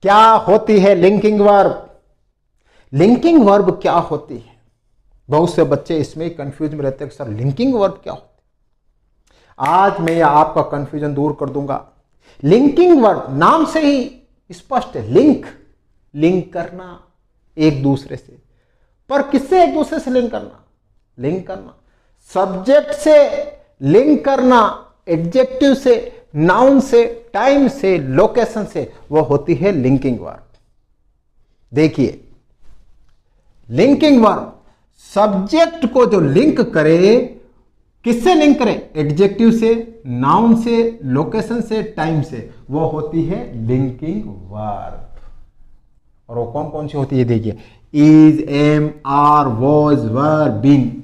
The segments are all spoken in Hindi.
क्या होती है लिंकिंग वर्ब? लिंकिंग वर्ब क्या होती है? बहुत से बच्चे इसमें कंफ्यूज में रहते हैं कि सर लिंकिंग वर्ब क्या होती है। आज मैं आपका कंफ्यूजन दूर कर दूंगा। लिंकिंग वर्ब नाम से ही स्पष्ट है, लिंक करना एक दूसरे से। पर किससे एक दूसरे से लिंक करना? सब्जेक्ट से लिंक करना, एडजेक्टिव से, नाउन से, टाइम से, लोकेशन से, वो होती है लिंकिंग वर्ब। देखिए, लिंकिंग वर्ब सब्जेक्ट को जो लिंक करे, किससे लिंक करे? एडजेक्टिव से, नाउन से, लोकेशन से, टाइम से, वो होती है लिंकिंग वर्ब। और वो कौन कौन सी होती है? देखिए, is, am, are, was, were, been.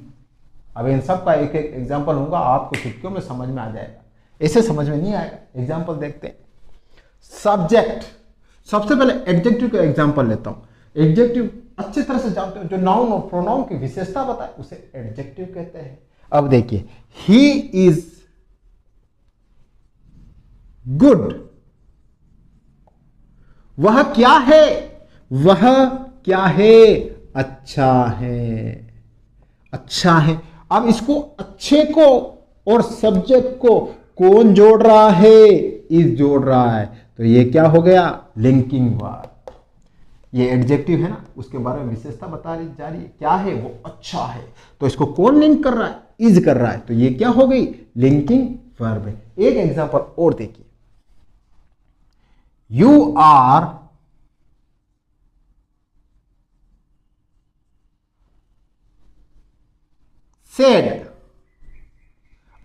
अब इन सब का एक एक एग्जाम्पल होगा, आपको चुटकियों में समझ में आ जाएगा, ऐसे समझ में नहीं आएगा। एग्जाम्पल देखते हैं। सब्जेक्ट, सबसे पहले एडजेक्टिव का एग्जाम्पल लेता हूं। एडजेक्टिव अच्छी तरह से जानते हो, जो नाउन और प्रोनाउन की विशेषता बताए उसे एडजेक्टिव कहते हैं। अब देखिए, ही इज गुड, वह क्या है? वह क्या है? अच्छा है, अच्छा है। अब इसको अच्छे को और सब्जेक्ट को कौन जोड़ रहा है? इज जोड़ रहा है, तो ये क्या हो गया? Linking verb. ये एडजेक्टिव है ना, उसके बारे में विशेषता बता रही जा रही है, क्या है वो? अच्छा है। तो इसको कौन लिंक कर रहा है? इज कर रहा है, तो ये क्या हो गई? लिंकिंग वर्ब है। एक एग्जांपल और देखिए, यू आर सेड।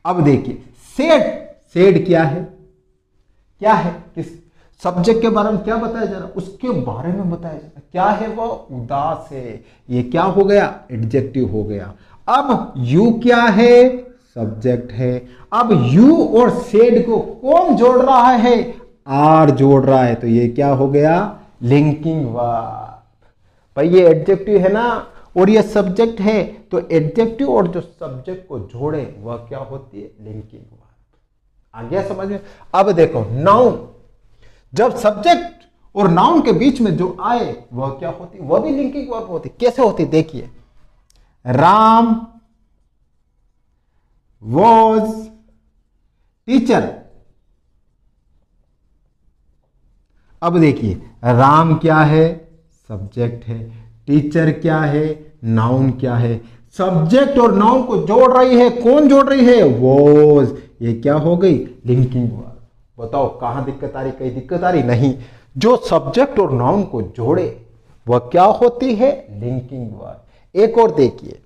अब देखिए, सेड क्या है? क्या है? किस सब्जेक्ट के बारे में क्या बताया जा रहा है? उसके बारे में बताया जा रहा है। क्या है वो? उदास है। ये क्या हो गया? एडजेक्टिव हो गया। अब यू क्या है? सब्जेक्ट है। अब यू और सेड को कौन जोड़ रहा है? आर जोड़ रहा है, तो ये क्या हो गया? Linking verb. भाई ये एडजेक्टिव है ना, और ये सब्जेक्ट है, तो एडजेक्टिव और जो सब्जेक्ट को जोड़े वह क्या होती है? Linking verb. आ गया समझ में? अब देखो, नाउन, जब सब्जेक्ट और नाउन के बीच में जो आए वह क्या होती? वह भी लिंकिंग वर्ब होती। कैसे होती? देखिए, राम वॉज टीचर। अब देखिए, राम क्या है? सब्जेक्ट है। टीचर क्या है? नाउन क्या है? सब्जेक्ट और नाउन को जोड़ रही है, कौन जोड़ रही है? वॉज। ये क्या हो गई? Linking verb. बताओ कहां दिक्कत आ रही? कहीं दिक्कत आ रही? नहीं। जो सब्जेक्ट और नाउन को जोड़े वह क्या होती है? Linking verb. एक और देखिए,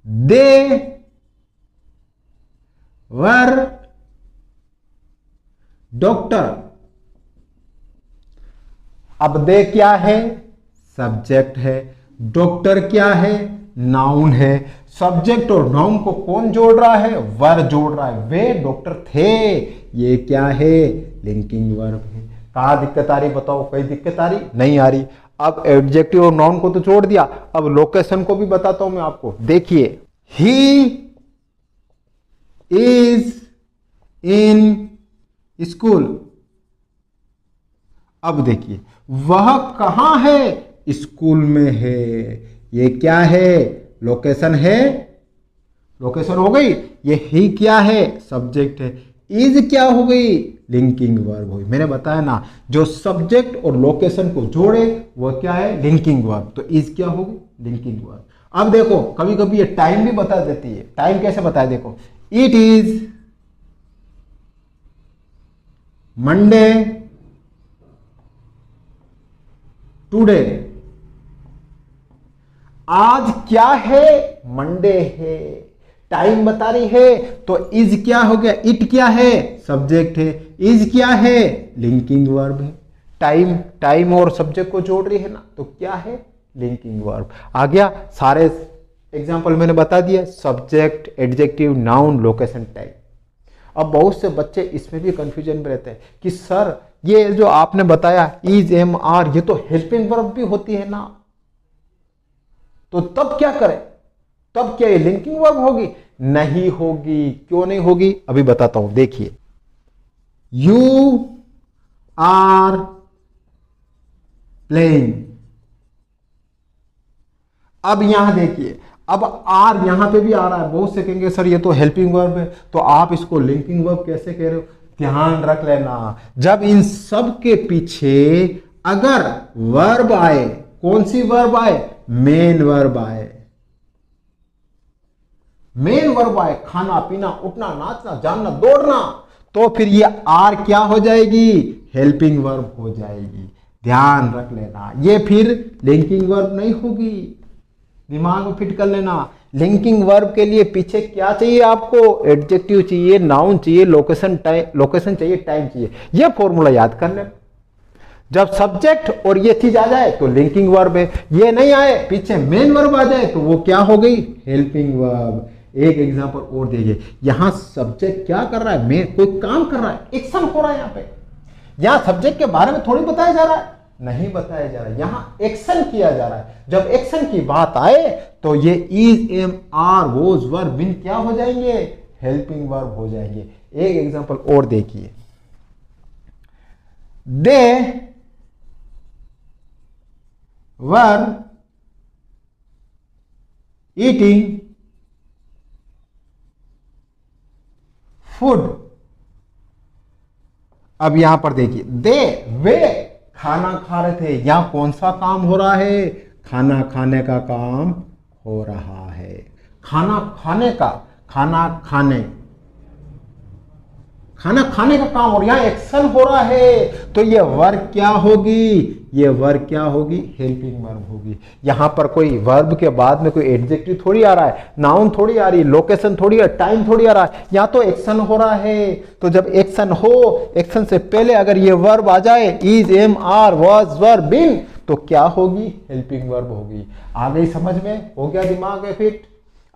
दे वर डॉक्टर। अब दे क्या है? सब्जेक्ट है। डॉक्टर क्या है? नाउन है। सब्जेक्ट और नाउन को कौन जोड़ रहा है? वर जोड़ रहा है। वे डॉक्टर थे, ये क्या है? लिंकिंग वर्ब है। कहां दिक्कत आ रही? बताओ, कोई दिक्कत आ रही? नहीं आ रही। अब एडजेक्टिव और नाउन को तो जोड़ दिया, अब लोकेशन को भी बताता हूं मैं आपको। देखिए, ही इज इन स्कूल। अब देखिए, वह कहां है? स्कूल में है। ये क्या है? लोकेशन है। लोकेशन हो गई। ये ही क्या है? सब्जेक्ट है। इज क्या हो गई? लिंकिंग वर्ब हुई। मैंने बताया ना, जो सब्जेक्ट और लोकेशन को जोड़े वह क्या है? Linking verb. तो इज क्या होगी? Linking verb. अब देखो, कभी कभी ये टाइम भी बता देती है। टाइम कैसे बताए? देखो, इट इज मंडे टुडे। आज क्या है? मंडे है। टाइम बता रही है, तो इज क्या हो गया? इट क्या है? सब्जेक्ट है। इज क्या है? लिंकिंग वर्ब है। टाइम और सब्जेक्ट को जोड़ रही है ना, तो क्या है? Linking verb. आ गया? सारे एग्जाम्पल मैंने बता दिया, subject, adjective, noun, location, time. अब बहुत से बच्चे इसमें भी कंफ्यूजन में रहते हैं कि सर ये जो आपने बताया इज, एम, आर, ये तो हेल्पिंग वर्ब भी होती है ना, तो तब क्या करें? तब क्या ये लिंकिंग वर्ब होगी? नहीं होगी। क्यों नहीं होगी? अभी बताता हूं। देखिए, यू आर प्लेइंग। अब यहां देखिए, अब आर यहां पे भी आ रहा है, बहुत से कहेंगे सर ये तो हेल्पिंग वर्ब है, तो आप इसको लिंकिंग वर्ब कैसे कह रहे हो? ध्यान रख लेना, जब इन सब के पीछे अगर वर्ब आए, कौन सी वर्ब आए? मेन वर्ब आए, मेन वर्ब आए, खाना पीना उठना नाचना जानना दौड़ना, तो फिर ये आर क्या हो जाएगी? हेल्पिंग वर्ब हो जाएगी। ध्यान रख लेना, ये फिर लिंकिंग वर्ब नहीं होगी, दिमाग में फिट कर लेना। लिंकिंग वर्ब के लिए पीछे क्या चाहिए आपको? एडजेक्टिव चाहिए, नाउन चाहिए, लोकेशन चाहिए, टाइम चाहिए। यह फॉर्मूला याद कर ले। जब सब्जेक्ट और ये चीज आ जाए तो लिंकिंग वर्ब है, ये नहीं आए पीछे मेन वर्ब आ जाए तो वो क्या हो गई? Helping verb. एक एग्जांपल और देखिए, यहां सब्जेक्ट क्या कर रहा है? मेन कोई काम कर रहा है, एक्शन हो रहा है। यहां पे यहां सब्जेक्ट के बारे में थोड़ी बताया जा रहा है, नहीं बताया जा रहा है, यहां एक्शन किया जा रहा है। जब एक्शन की बात आए तो ये इज, एम, आर, वोज, वर, बिन क्या हो जाएंगे? हेल्पिंग वर्ब हो जाएंगे। एक एग्जांपल और देखिए, दे वर ईटिंग फूड। अब यहां पर देखिए, दे, वे खाना खा रहे थे, यहां कौन सा काम हो रहा है? खाना खाने का काम हो रहा है। खाना खाने का, खाना खाने का काम, और यहां एक्शन हो रहा है, तो ये वर्ब क्या होगी? ये वर्ब क्या होगी? हेल्पिंग वर्ब होगी। यहां पर कोई वर्ब के बाद में कोई एडजेक्टिव थोड़ी आ रहा है, नाउन थोड़ी आ रही है, लोकेशन थोड़ी है, टाइम थोड़ी आ रहा है, यहां तो एक्शन हो रहा है। तो जब एक्शन हो, एक्शन से पहले अगर ये वर्ब आ जाए, is, am, are, was, were, been, तो क्या होगी? हेल्पिंग वर्ब होगी। आ गई समझ में? हो गया दिमाग में फिट?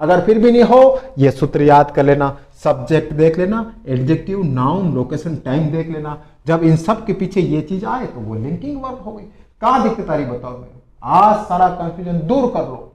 अगर फिर भी नहीं हो, ये सूत्र याद कर लेना, सब्जेक्ट देख लेना, एडजेक्टिव, नाउन, लोकेशन, टाइम देख लेना। जब इन सब के पीछे ये चीज आए तो वो लिंकिंग वर्ब हो गई। कहां दिक्कत आ रही बताओ? मैं आज सारा कंफ्यूजन दूर कर लो।